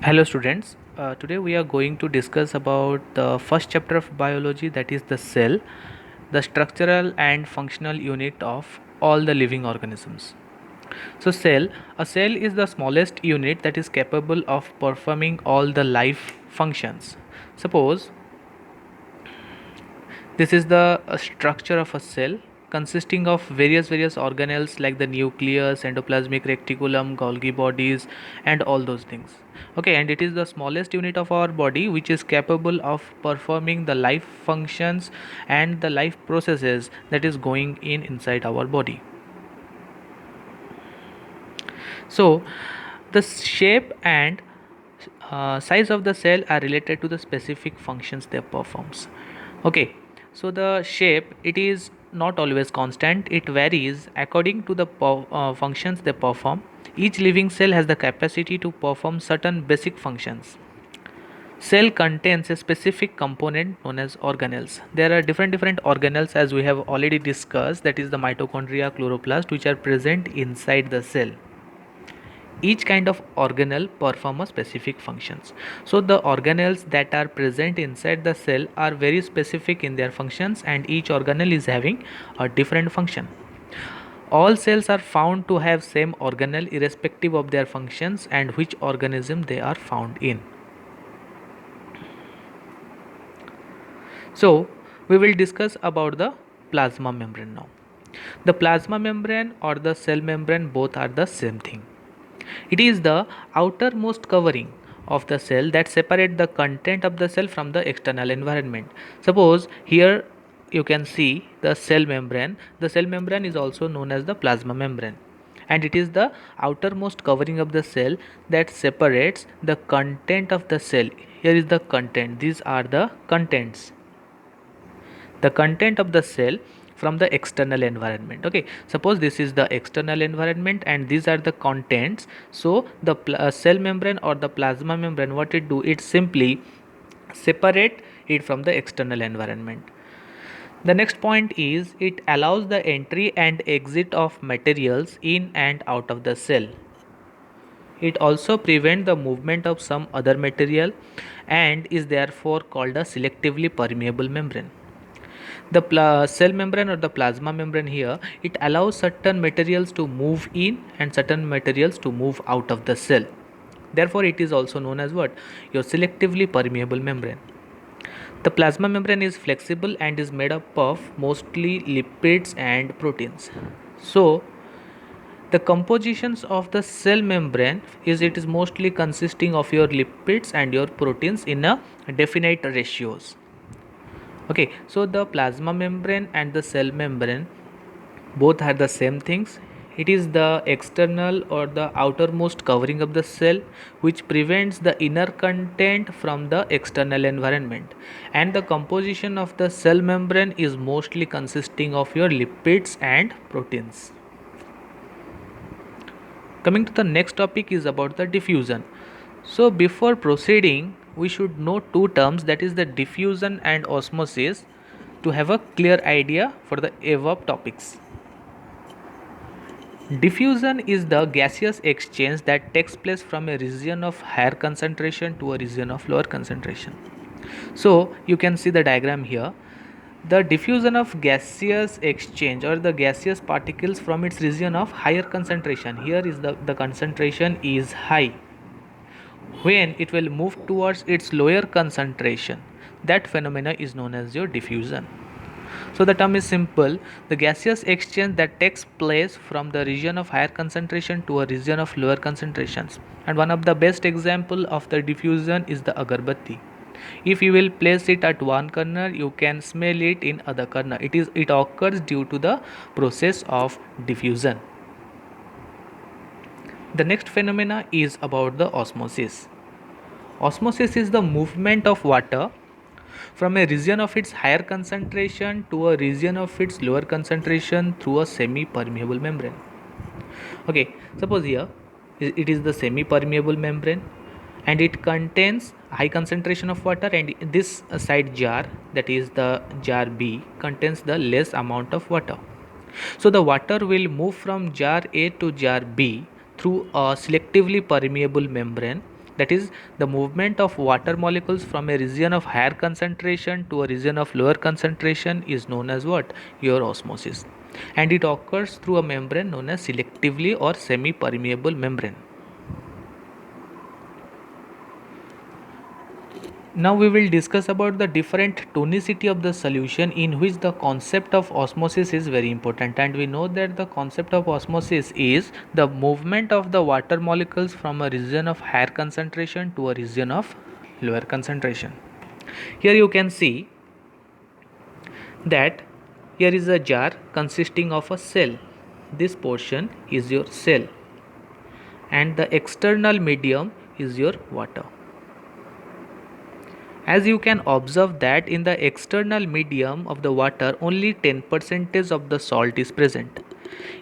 Hello students, today we are going to discuss about the first chapter of biology, that is the cell, the structural and functional unit of all the living organisms. So a cell is the smallest unit that is capable of performing all the life functions. Suppose this is the structure of a cell consisting of various organelles like the nucleus, endoplasmic reticulum, Golgi bodies, and all those things. Okay, and it is the smallest unit of our body which is capable of performing the life functions and the life processes that is going in inside our body. So the shape and size of the cell are related to the specific functions they performs. Okay, so the shape, it is not always constant, it varies according to the functions they perform. Each living cell has the capacity to perform certain basic functions. Cell contains a specific component known as organelles. There are different organelles, as we have already discussed, that is the mitochondria, chloroplast, which are present inside the cell. Each kind of organelle perform a specific functions. So the organelles that are present inside the cell are very specific in their functions, and each organelle is having a different function. All cells are found to have same organelle irrespective of their functions and which organism they are found in. So we will discuss about the plasma membrane now. The plasma membrane or the cell membrane both are the same thing. It is the outermost covering of the cell that separate the content of the cell from the external environment. Suppose here you can see the cell membrane. The cell membrane is also known as the plasma membrane, and it is the outermost covering of the cell that separates the content of the cell. Here is the content. These are the contents. The content of the cell from the external environment. Okay, suppose this is the external environment and these are the contents. So the cell membrane or the plasma membrane, what it do, it simply separate it from the external environment. The next point is it allows the entry and exit of materials in and out of the cell. It also prevents the movement of some other material and is therefore called a selectively permeable membrane. The cell membrane or the plasma membrane here, it allows certain materials to move in and certain materials to move out of the cell. Therefore it is also known as what? Your selectively permeable membrane. The plasma membrane is flexible and is made up of mostly lipids and proteins. So the compositions of the cell membrane is, it is mostly consisting of your lipids and your proteins in a definite ratios. Okay, so the plasma membrane and the cell membrane both are the same things. It is the external or the outermost covering of the cell which prevents the inner content from the external environment, and the composition of the cell membrane is mostly consisting of your lipids and proteins. Coming to the next topic is about the diffusion. So before proceeding, we should know two terms, that is the diffusion and osmosis, to have a clear idea for the above topics. Diffusion is the gaseous exchange that takes place from a region of higher concentration to a region of lower concentration. So you can see the diagram here. The diffusion of gaseous exchange or the gaseous particles from its region of higher concentration, here is the concentration is high, when it will move towards its lower concentration, that phenomena is known as your diffusion. So the term is simple, the gaseous exchange that takes place from the region of higher concentration to a region of lower concentrations. And one of the best example of the diffusion is the agarbatti. If you will place it at one corner, you can smell it in other corner. It occurs due to the process of diffusion. The next phenomena is about the osmosis. Osmosis is the movement of water from a region of its higher concentration to a region of its lower concentration through a semi-permeable membrane. Okay, suppose here it is the semi-permeable membrane and it contains high concentration of water, and this side jar, that is the jar B, contains the less amount of water. So the water will move from jar A to jar B through a selectively permeable membrane. that is the movement of water molecules from a region of higher concentration to a region of lower concentration is known as what? Your osmosis, and it occurs through a membrane known as selectively or semi permeable membrane. Now we will discuss about the different tonicity of the solution, in which the concept of osmosis is very important, and we know that the concept of osmosis is the movement of the water molecules from a region of higher concentration to a region of lower concentration. Here you can see that here is a jar consisting of a cell. This portion is your cell, and the external medium is your water. As you can observe that in the external medium of the water only 10% of the salt is present.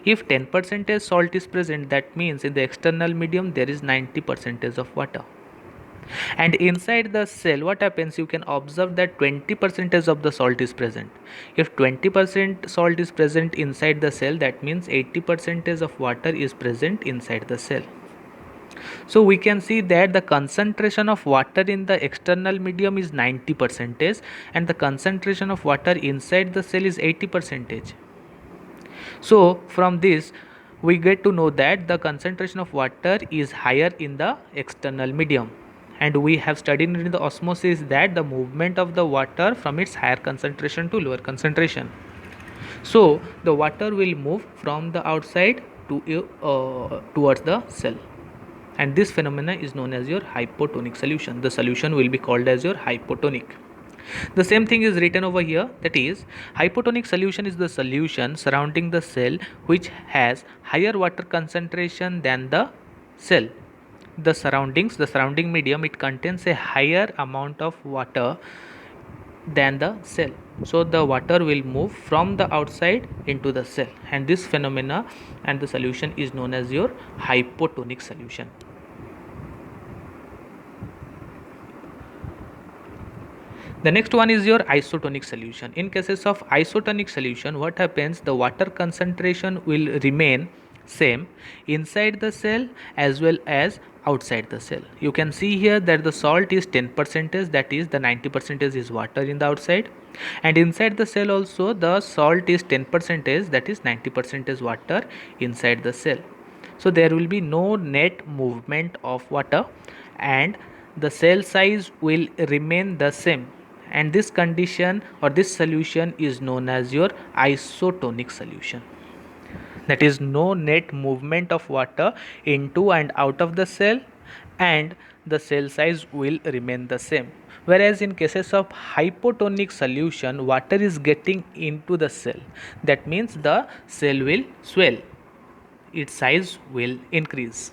If 10% salt is present, that means in the external medium there is 90% of water. And inside the cell what happens, you can observe that 20% of the salt is present. If 20% salt is present inside the cell, that means 80% of water is present inside the cell. So we can see that the concentration of water in the external medium is 90% and the concentration of water inside the cell is 80%. So from this we get to know that the concentration of water is higher in the external medium, and we have studied in the osmosis that the movement of the water from its higher concentration to lower concentration. So the water will move from the outside to towards the cell, and this phenomena is known as your hypotonic solution. The solution will be called as your hypotonic. The same thing is written over here, that is hypotonic solution is the solution surrounding the cell which has higher water concentration than the cell. The surrounding medium, it contains a higher amount of water than the cell, so the water will move from the outside into the cell, and this phenomena and the solution is known as your hypotonic solution. The next one is your isotonic solution. In cases of isotonic solution, what happens, the water concentration will remain same inside the cell as well as outside the cell. You can see here that the salt is 10%, that is the 90% is water in the outside, and inside the cell also the salt is 10%, that is 90% is water inside the cell. So there will be no net movement of water and the cell size will remain the same, and this condition or this solution is known as your isotonic solution. That is no net movement of water into and out of the cell, and the cell size will remain the same. Whereas in cases of hypotonic solution, water is getting into the cell, that means the cell will swell, its size will increase.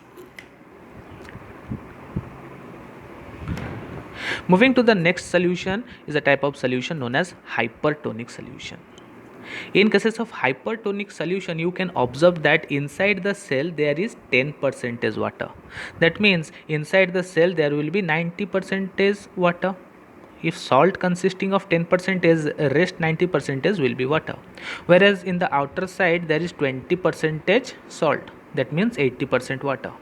Moving to the next solution is a type of solution known as hypertonic solution. In cases of hypertonic solution, you can observe that inside the cell there is 10% water. That means inside the cell there will be 90% water. If salt consisting of 10%, rest 90% will be water. Whereas in the outer side there is 20% salt. That means 80% water.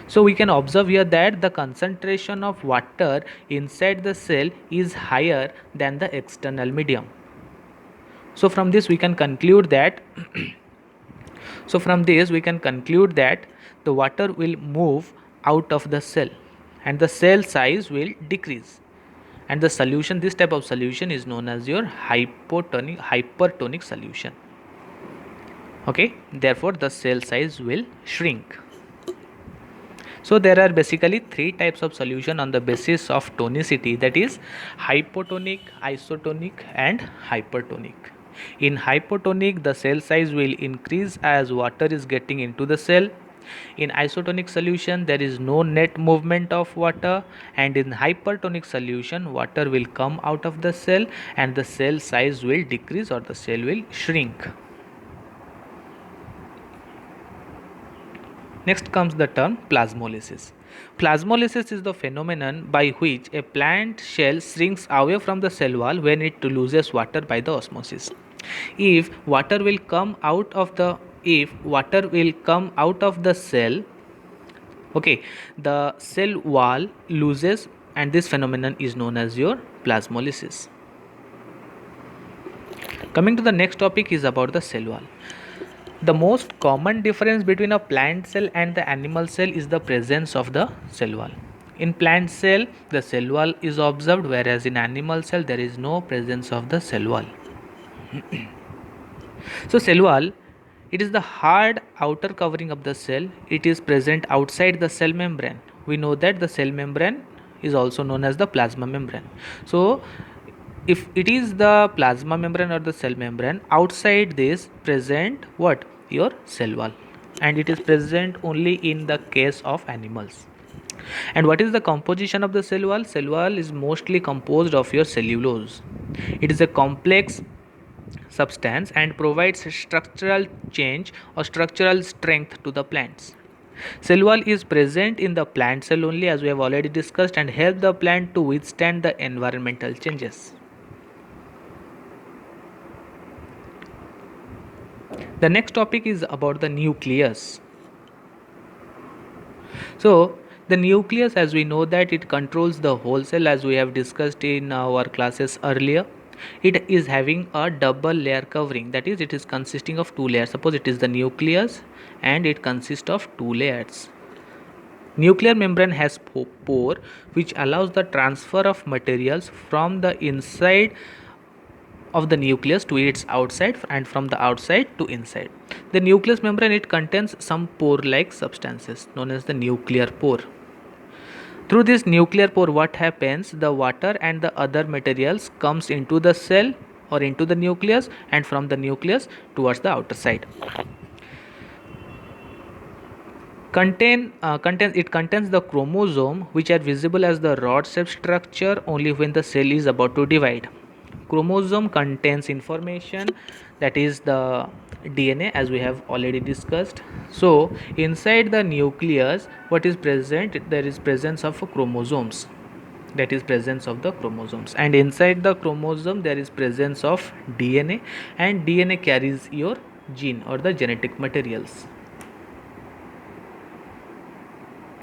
So we can observe here that the concentration of water inside the cell is higher than the external medium. So from this we can conclude that the water will move out of the cell and the cell size will decrease, and the solution, this type of solution is known as your hypertonic solution. Okay, therefore the cell size will shrink. So there are basically three types of solution on the basis of tonicity, that is hypotonic, isotonic and hypertonic. In hypotonic, the cell size will increase as water is getting into the cell. In isotonic solution, there is no net movement of water, and in hypertonic solution, water will come out of the cell and the cell size will decrease or the cell will shrink. Next comes the term plasmolysis. Plasmolysis is the phenomenon by which a plant shell shrinks away from the cell wall when it loses water by the osmosis. If water will come out of the cell, Okay, the cell wall loses, and this phenomenon is known as your plasmolysis. Coming to the next topic is about the cell wall. The most common difference between a plant cell and the animal cell is the presence of the cell wall. In plant cell, the cell wall is observed, whereas in animal cell there is no presence of the cell wall. So cell wall, it is the hard outer covering of the cell. It is present outside the cell membrane. We know that the cell membrane is also known as the plasma membrane. So if it is the plasma membrane or the cell membrane, outside this present what? Your cell wall, and it is present only in the case of animals. And what is the composition of the cell wall? Cell wall is mostly composed of your cellulose. It is a complex substance and provides structural change or structural strength to the plants. Cell wall is present in the plant cell only, as we have already discussed, and help the plant to withstand the environmental changes. The next topic is about the nucleus. So the nucleus, as we know that it controls the whole cell, as we have discussed in our classes earlier. It is having a double layer covering, that is, it is consisting of two layers. Suppose it is the nucleus and it consists of two layers. Nuclear membrane has pore which allows the transfer of materials from the inside of the nucleus to its outside and from the outside to inside. The nucleus membrane, it contains some pore like substances known as the nuclear pore. Through this nuclear pore, what happens? The water and the other materials comes into the cell or into the nucleus, and from the nucleus towards the outer side. It contains the chromosome, which are visible as the rod-shaped structure only when the cell is about to divide. Chromosome contains information, that is the DNA, as we have already discussed. So inside the nucleus, what is present? There is presence of chromosomes, that is presence of the chromosomes, and inside the chromosome there is presence of DNA, and DNA carries your gene or the genetic materials.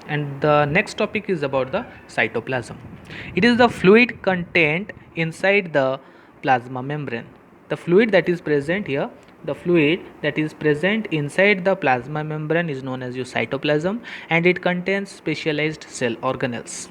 And the next topic is about the cytoplasm. It is the fluid content inside the plasma membrane. The fluid that is present here, the fluid that is present inside the plasma membrane is known as your cytoplasm, and it contains specialized cell organelles.